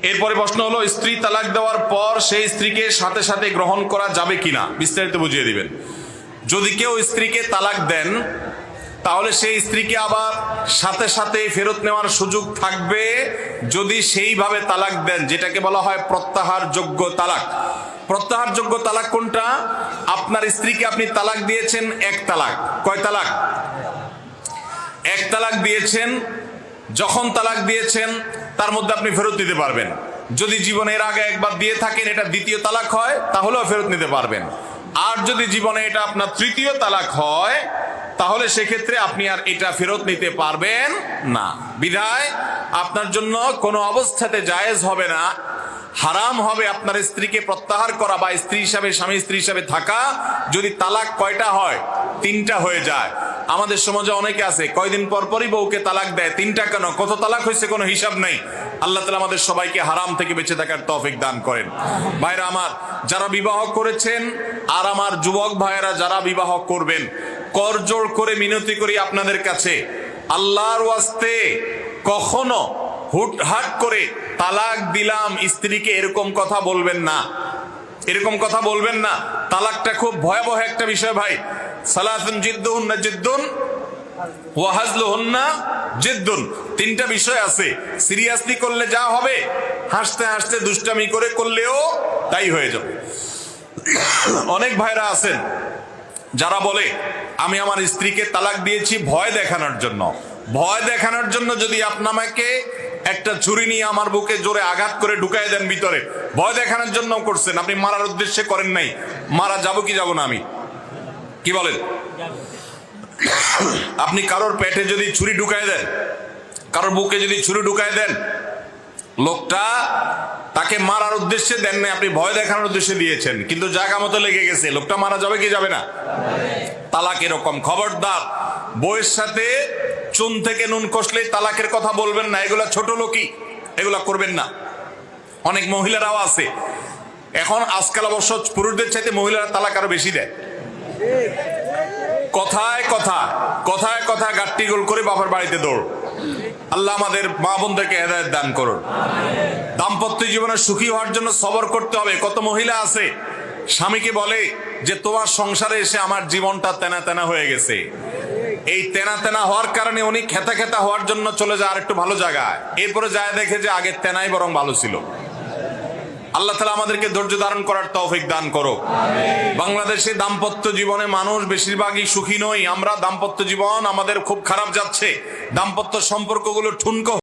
এরপরে প্রশ্ন হলো, স্ত্রী তালাক দেওয়ার পর সেই স্ত্রীকে সাথে সাথে গ্রহণ করা যাবে কিনা, বিস্তারিত বুঝিয়ে দিবেন। যদি কেউ স্ত্রীকে তালাক দেন তাহলে সেই স্ত্রীকে আবার সাথে সাথে ফেরত নেওয়ার সুযোগ থাকবে যদি সেইভাবে তালাক দেন, যেটাকে বলা হয় প্রত্যাহারযোগ্য তালাক। প্রত্যাহারযোগ্য তালাক কোনটা? আপনার স্ত্রীকে আপনি তালাক দিয়েছেন এক তালাক। কয় তালাক? এক তালাক দিয়েছেন। যখন তালাক দিয়েছেন তার মধ্যে আপনি ফেরত দিতে পারবেন। যদি জীবনের আগে একবার দিয়ে থাকেন, এটা দ্বিতীয় তালাক হয়, তাহলেও ফেরত নিতে পারবেন। আর যদি জীবনে এটা আপনার তৃতীয় তালাক হয়, তাহলে সেক্ষেত্রে আপনি আর এটা ফেরত নিতে পারবেন না। বিধায় আপনার জন্য কোনো অবস্থাতে জায়েজ হবে না, হারাম হবে আপনার স্ত্রীকে প্রত্যাহার করা বা স্ত্রী হিসাবে, স্বামী স্ত্রী হিসাবে থাকা, যদি তালাক কয়টা হয়? তিনটা হয়ে যায়। আমাদের সমাজে অনেকে আছে কয়দিন পর পরই বউকে তালাক দেয়। তিনটা কেন, কত তালাক হয়েছে কোনো হিসাব নেই। আল্লাহ তাআলা আমাদের সবাইকে হারাম থেকে বেঁচে থাকার তৌফিক দান করেন। ভাইরা আমার, যারা বিবাহ করেছেন আর আমার যুবক ভাইয়েরা যারা বিবাহ করবেন, করজোড় করে মিনতি করি আপনাদের কাছে, আল্লাহর ওয়াস্তে কখনো হুটহাট করে তালাক দিলাম স্ত্রীকে এরকম কথা বলবেন না। এরকম কথা বলবেন না। তালাকটা খুব ভয়াবহ একটা বিষয় ভাই। সালাতুন জিদ্দুহুন্না জিদ্দুন ওয়া হাজলুহুন্না জিদ্দুন। তিনটা বিষয় আছে। সিরিয়াসলি করলে যা হবে, হাসতে হাসতে দুষ্টামি করে করলেও তাই হয়ে যাবে। অনেক ভাইরা আছেন যারা বলে, আমি আমার স্ত্রীকে তালাক দিয়েছি ভয় দেখানোর জন্য। ভয় দেখানোর জন্য যদি আপনাকে একটা ছুরি নিয়ে আমার বুকে জোরে আঘাত করে ঢুকাই দেন ভিতরে, ভয় দেখানোর জন্য করছেন, আপনি মারার উদ্দেশ্যে করেন নাই। মারা যাবো কি যাব না আমি? কি বলেন? আপনি কারোর পেটে যদি ছুরি ঢুকাই দেন, কারোর বুকে যদি ছুরি ঢুকাই দেন, লোকটা তাকে মারার উদ্দেশ্যে দেন নাই, আপনি ভয় দেখানোর উদ্দেশ্যে দিয়েছেন, কিন্তু জায়গা মতো লেগে গেছে, লোকটা মারা যাবে কি যাবে না? তালাক এরকম। খবরদার, বউয়ের সাথে চুন থেকে নুন কষলেই তালাকের কথা বলবেন না। এগুলা ছোট লোকই, এগুলা করবেন না। অনেক মহিলারাও আছে এখন, আজকাল অবশ্য পুরুষদের চাইতে মহিলারা তালাক আরো বেশি দেয়। কথায় কথা, কথায় কথা গাট্টি গোল করে বাবার বাড়িতে দৌড়। আল্লাহ আমাদের মা বোনদেরকে হেদায়েত দান করুন। দাম্পত্য জীবনে সুখী হওয়ার জন্য সবর করতে হবে। কত মহিলা আছে স্বামীকে বলে যে তোমার সংসারে এসে আমার জীবনটা তেনা তেনা হয়ে গেছে। এই তেনা তেনা হওয়ার কারণে উনি খেতা খেতা হওয়ার জন্য চলে যায় আর একটু ভালো জায়গায়, এরপরে যায় দেখে যে আগের তেনাই বরং ভালো ছিল। আল্লাহ তাআলা আমাদেরকে ধৈর্য ধারণ করার তৌফিক দান করুক। বাংলাদেশে দাম্পত্য জীবনে মানুষ বেশিরভাগই সুখী নই। আমরা দাম্পত্য জীবন আমাদের খুব খারাপ যাচ্ছে। দাম্পত্য সম্পর্কগুলো ঠুনকো